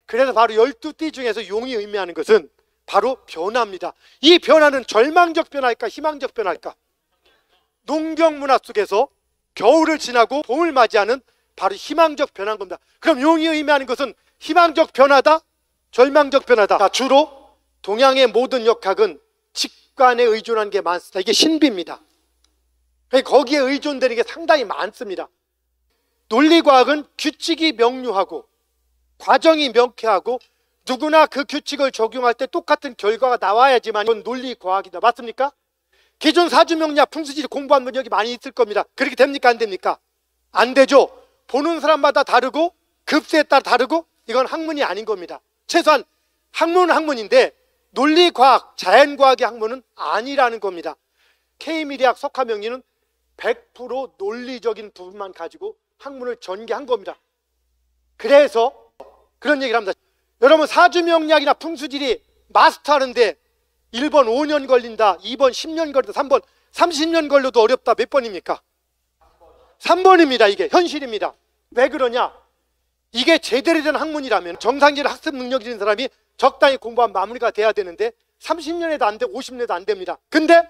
그래서 바로 12띠 중에서 용이 의미하는 것은 바로 변화입니다. 이 변화는 절망적 변화일까 희망적 변화일까? 농경 문화 속에서 겨울을 지나고 봄을 맞이하는 바로 희망적 변화인 겁니다. 그럼 용이 의미하는 것은 희망적 변화다? 절망적 변화다? 자, 주로 동양의 모든 역학은 직관에 의존하는 게 많습니다. 이게 신비입니다. 거기에 의존되는 게 상당히 많습니다. 논리과학은 규칙이 명료하고 과정이 명쾌하고 누구나 그 규칙을 적용할 때 똑같은 결과가 나와야지만 이건 논리과학이다. 맞습니까? 기존 사주명리학 풍수지리 공부한 분 여기 많이 있을 겁니다. 그렇게 됩니까? 안 됩니까? 안 되죠. 보는 사람마다 다르고 급수에 따라 다르고 이건 학문이 아닌 겁니다. 최소한 학문은 학문인데 논리과학, 자연과학의 학문은 아니라는 겁니다. K미래학 석화명리는 100% 논리적인 부분만 가지고 학문을 전개한 겁니다. 그래서 그런 얘기를 합니다. 여러분 사주명리학이나 풍수지리 마스터하는데 1번 5년 걸린다, 2번 10년 걸린다, 3번 30년 걸려도 어렵다. 몇 번입니까? 3번입니다. 이게 현실입니다. 왜 그러냐? 이게 제대로 된 학문이라면 정상적인 학습 능력이 있는 사람이 적당히 공부한 마무리가 돼야 되는데 30년에도 안 되고 50년에도 안 됩니다. 근데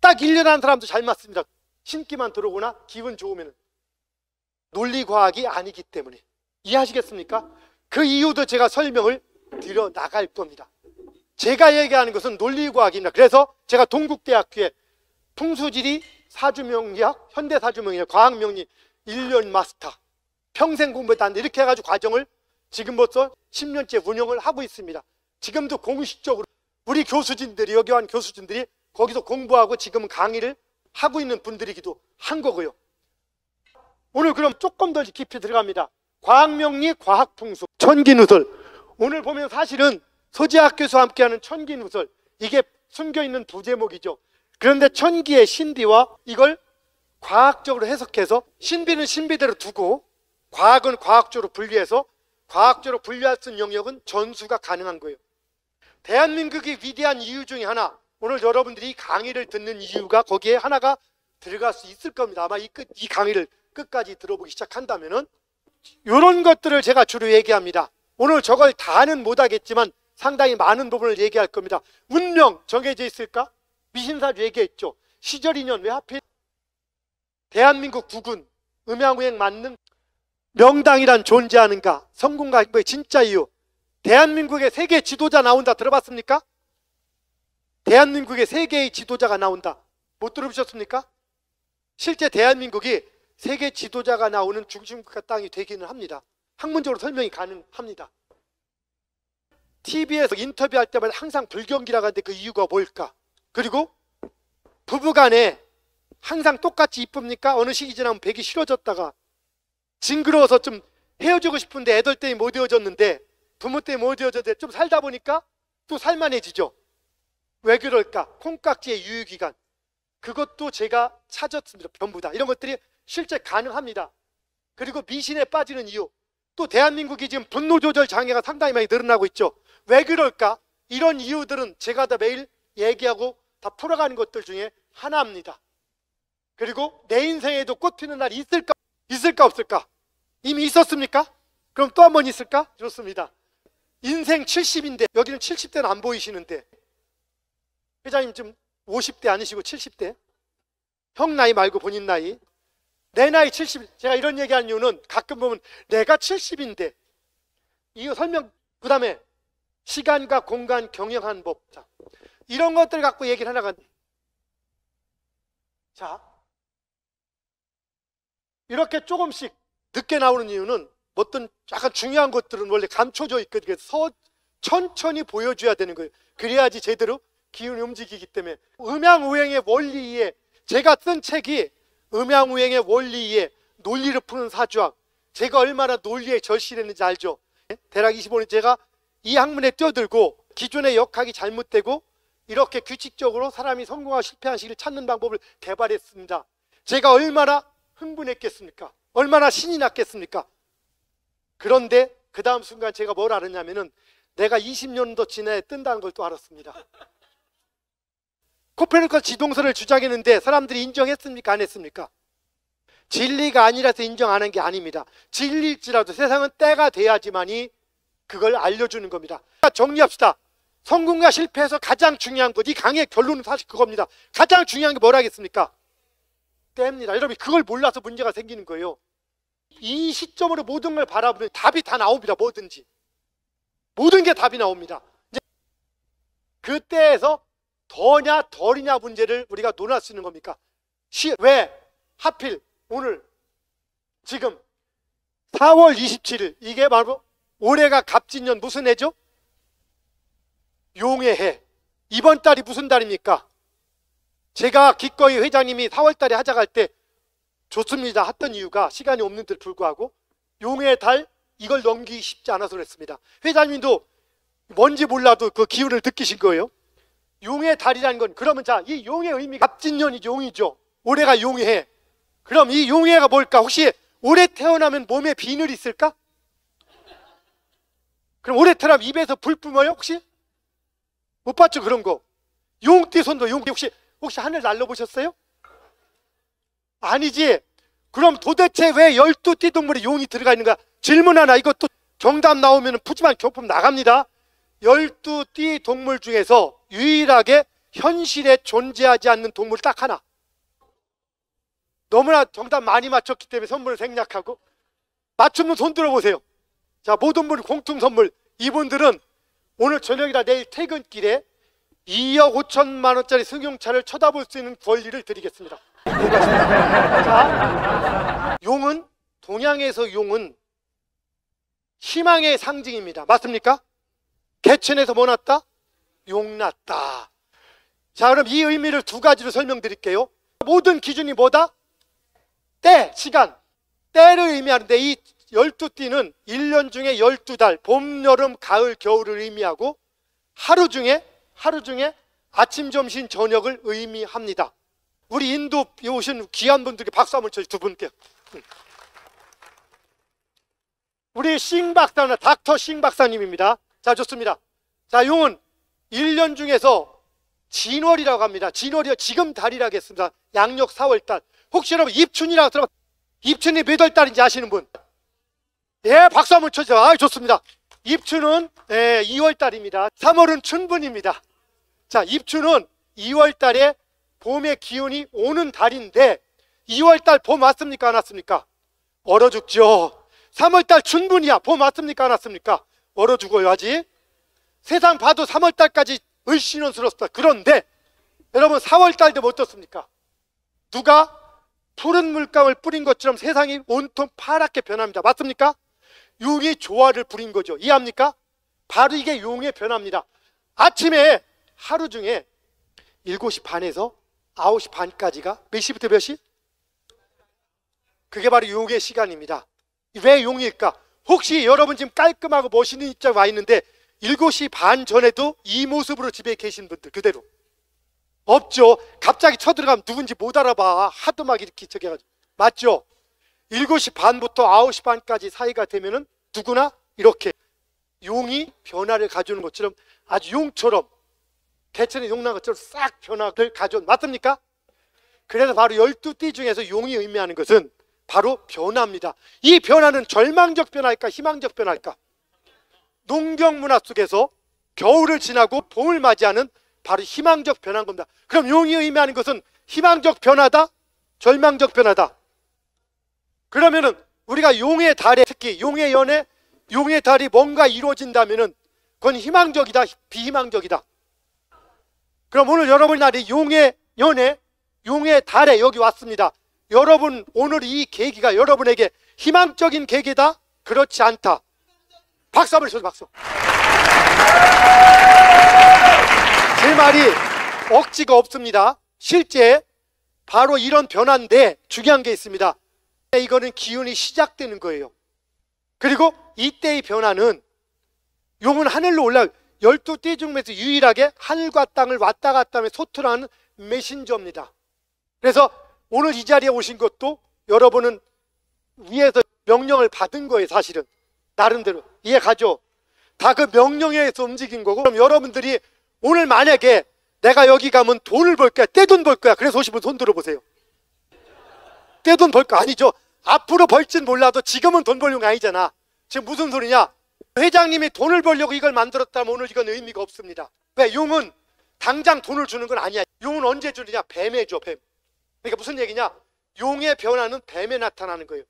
딱 1년 한 사람도 잘 맞습니다. 신기만 들어오거나 기분 좋으면. 논리과학이 아니기 때문에. 이해하시겠습니까? 그 이유도 제가 설명을 드려 나갈 겁니다. 제가 얘기하는 것은 논리과학입니다. 그래서 제가 동국대학교에 풍수지리, 사주명리학, 현대사주명리학, 과학명리 1년 마스터 평생 공부했다는데 이렇게 해가지고 과정을 지금 벌써 10년째 운영을 하고 있습니다. 지금도 공식적으로 우리 교수진들이, 여기 온 교수진들이 거기서 공부하고 지금 강의를 하고 있는 분들이기도 한 거고요. 오늘 그럼 조금 더 깊이 들어갑니다. 과학명리, 과학풍수, 천기누설. 오늘 보면 사실은 서재학 교수와 함께하는 천기누설, 이게 숨겨있는 부제목이죠. 그런데 천기의 신비와 이걸 과학적으로 해석해서 신비는 신비대로 두고 과학은 과학적으로 분리해서 과학적으로 분리할 수 있는 영역은 전수가 가능한 거예요. 대한민국이 위대한 이유 중에 하나, 오늘 여러분들이 이 강의를 듣는 이유가 거기에 하나가 들어갈 수 있을 겁니다. 아마 이 강의를 끝까지 들어보기 시작한다면은 이런 것들을 제가 주로 얘기합니다. 오늘 저걸 다는 못하겠지만 상당히 많은 부분을 얘기할 겁니다. 운명 정해져 있을까? 미신사주 얘기했죠. 시절인연 왜 하필 대한민국 국군 음양우행 만능 명당이란 존재하는가? 성공과 행복의 진짜 이유. 대한민국의 세계 지도자 나온다 들어봤습니까? 대한민국의 세계의 지도자가 나온다. 못 들어보셨습니까? 실제 대한민국이 세계 지도자가 나오는 중심국가 땅이 되기는 합니다. 학문적으로 설명이 가능합니다. TV에서 인터뷰할 때마다 항상 불경기라고 하는데 그 이유가 뭘까? 그리고 부부간에 항상 똑같이 이쁩니까? 어느 시기 지나면 배기 싫어졌다가 징그러워서 좀 헤어지고 싶은데 애들 때문에 못 헤어졌는데 부모 때문에 못 헤어졌는데 좀 살다 보니까 또 살만해지죠. 왜 그럴까? 콩깍지의 유효기간, 그것도 제가 찾았습니다. 전부 다 이런 것들이 실제 가능합니다. 그리고 미신에 빠지는 이유, 또 대한민국이 지금 분노 조절 장애가 상당히 많이 늘어나고 있죠. 왜 그럴까? 이런 이유들은 제가 다 매일 얘기하고 다 풀어가는 것들 중에 하나입니다. 그리고 내 인생에도 꽃 피는 날이 있을까? 있을까 없을까? 이미 있었습니까? 그럼 또 한 번 있을까? 좋습니다. 인생 70인데 여기는 70대는 안 보이시는데 회장님 지금 50대 아니시고 70대? 형 나이 말고 본인 나이. 내 나이 70. 제가 이런 얘기하는 이유는 가끔 보면 내가 70인데 이거 설명, 그 다음에 시간과 공간 경영하는 법. 자, 이런 것들 갖고 얘기를 하나가. 자, 이렇게 조금씩 늦게 나오는 이유는 어떤 약간 중요한 것들은 원래 감춰져 있거든요. 천천히 보여줘야 되는 거예요. 그래야지 제대로 기운이 움직이기 때문에. 음양우행의 원리에, 제가 쓴 책이 음양우행의 원리에 논리를 푸는 사주학. 제가 얼마나 논리에 절실했는지 알죠? 대략 25년 제가 이 학문에 뛰어들고 기존의 역학이 잘못되고 이렇게 규칙적으로 사람이 성공하고 실패한 시기를 찾는 방법을 개발했습니다. 제가 얼마나 흥분했겠습니까? 얼마나 신이 났겠습니까? 그런데 그 다음 순간 제가 뭘 알았냐면은 내가 20년도 지나야 뜬다는 걸 또 알았습니다. 코페르니쿠스 지동설을 주장했는데 사람들이 인정했습니까? 안 했습니까? 진리가 아니라서 인정 안 한 게 아닙니다. 진리일지라도 세상은 때가 돼야지만이 그걸 알려주는 겁니다. 정리합시다. 성공과 실패에서 가장 중요한 것, 이 강의 결론은 사실 그겁니다. 가장 중요한 게 뭐라겠습니까? 때입니다. 여러분 그걸 몰라서 문제가 생기는 거예요. 이 시점으로 모든 걸 바라보면 답이 다 나옵니다. 뭐든지 모든 게 답이 나옵니다. 이제 그때에서 더냐 덜이냐 문제를 우리가 논할 수 있는 겁니까? 왜 하필 오늘 지금 4월 27일 이게 바로 올해가 갑진년 무슨 해죠? 용의 해. 이번 달이 무슨 달입니까? 제가 기꺼이 회장님이 4월 달에 하자고 할 때 좋습니다 했던 이유가 시간이 없는 데 불구하고 용의 달 이걸 넘기기 쉽지 않아서 그랬습니다. 회장님도 뭔지 몰라도 그 기운을 느끼신 거예요. 용의 달이라는 건 그러면 자, 이 용의 의미가 갑진년이 용이죠. 올해가 용의 해. 그럼 이 용의 해가 뭘까? 혹시 올해 태어나면 몸에 비늘이 있을까? 그럼 올해 태어나면 입에서 불 뿜어요 혹시? 못 봤죠 그런 거. 용띠 손도 용띠 혹시 하늘 날려보셨어요? 아니지. 그럼 도대체 왜 12띠 동물에 용이 들어가 있는가? 질문 하나. 이것도 정답 나오면 푸짐한 교품 나갑니다. 12띠 동물 중에서 유일하게 현실에 존재하지 않는 동물 딱 하나. 너무나 정답 많이 맞췄기 때문에 선물을 생략하고 맞추면 손 들어보세요. 자, 모든 분 공통 선물. 이분들은 오늘 저녁이나 내일 퇴근길에 2억 5천만 원짜리 승용차를 쳐다볼 수 있는 권리를 드리겠습니다. 자, 용은 동양에서 용은 희망의 상징입니다. 맞습니까? 개천에서 뭐 났다? 용 났다. 자, 그럼 이 의미를 두 가지로 설명드릴게요. 모든 기준이 뭐다? 때, 시간. 때를 의미하는데 이 12띠는 1년 중에 12달, 봄, 여름, 가을, 겨울을 의미하고 하루 중에 아침, 점심, 저녁을 의미합니다. 우리 인도 오신 귀한 분들께 박수 한번 쳐주세요. 두 분께. 우리 싱 박사는 닥터 싱 박사님입니다. 자, 좋습니다. 자, 용은 1년 중에서 진월이라고 합니다. 진월이요. 지금 달이라고 했습니다. 양력 4월달. 혹시 여러분 입춘이라고 들어봐. 입춘이 몇 월달인지 아시는 분? 예, 박수 한번 쳐주세요. 아, 좋습니다. 입춘은 2월달입니다. 3월은 춘분입니다. 자, 입춘은 2월달에 봄의 기운이 오는 달인데 2월달 봄 왔습니까? 안 왔습니까? 얼어 죽죠. 3월달 춘분이야. 봄 왔습니까? 안 왔습니까? 얼어 죽어요 아직. 세상 봐도 3월달까지 을씨년스럽다. 그런데 여러분 4월달도 뭐 어떻습니까? 누가 푸른 물감을 뿌린 것처럼 세상이 온통 파랗게 변합니다. 맞습니까? 용이 조화를 부린 거죠. 이해합니까? 바로 이게 용의 변화입니다. 아침에 하루 중에 7시 반에서 9시 반까지가 몇 시부터 몇 시? 그게 바로 용의 시간입니다. 왜 용일까? 혹시 여러분 지금 깔끔하고 멋있는 입장 와 있는데 7시 반 전에도 이 모습으로 집에 계신 분들 그대로 없죠. 갑자기 쳐들어가면 누군지 못 알아봐. 하도 막 이렇게 저기 해가지고. 맞죠? 7시 반부터 9시 반까지 사이가 되면은 누구나 이렇게 용이 변화를 가져오는 것처럼 아주 용처럼 개천에 용 난 것처럼 싹 변화를 가져온. 맞습니까? 그래서 바로 12띠 중에서 용이 의미하는 것은 바로 변화입니다. 이 변화는 절망적 변화일까 희망적 변화일까? 농경 문화 속에서 겨울을 지나고 봄을 맞이하는 바로 희망적 변화인 겁니다. 그럼 용이 의미하는 것은 희망적 변화다? 절망적 변화다? 그러면은 우리가 용의 달에 특히 용의 연에 용의 달이 뭔가 이루어진다면은 그건 희망적이다 비희망적이다? 그럼 오늘 여러분 날이 용의 연에 용의 달에 여기 왔습니다. 여러분 오늘 이 계기가 여러분에게 희망적인 계기다? 그렇지 않다. 박수 한번 쳐주세요. 박수. 제 말이 억지가 없습니다. 실제 바로 이런 변화인데 중요한 게 있습니다. 이거는 기운이 시작되는 거예요. 그리고 이때의 변화는 용은 하늘로 올라 12띠 중에서 유일하게 하늘과 땅을 왔다 갔다 하며 소통하는 메신저입니다. 그래서 오늘 이 자리에 오신 것도 여러분은 위에서 명령을 받은 거예요. 사실은 나름대로 이해가죠? 다 그 명령에 의해서 움직인 거고. 그럼 여러분들이 오늘 만약에 내가 여기 가면 돈을 벌 거야 떼돈 벌 거야 그래서 오신 분 손 들어보세요. 떼돈 벌 거 아니죠. 앞으로 벌진 몰라도 지금은 돈 벌는 거 아니잖아. 지금 무슨 소리냐? 회장님이 돈을 벌려고 이걸 만들었다면 오늘 이건 의미가 없습니다. 왜? 용은 당장 돈을 주는 건 아니야. 용은 언제 주느냐? 뱀에 줘, 뱀. 그러니까 무슨 얘기냐? 용의 변화는 뱀에 나타나는 거예요.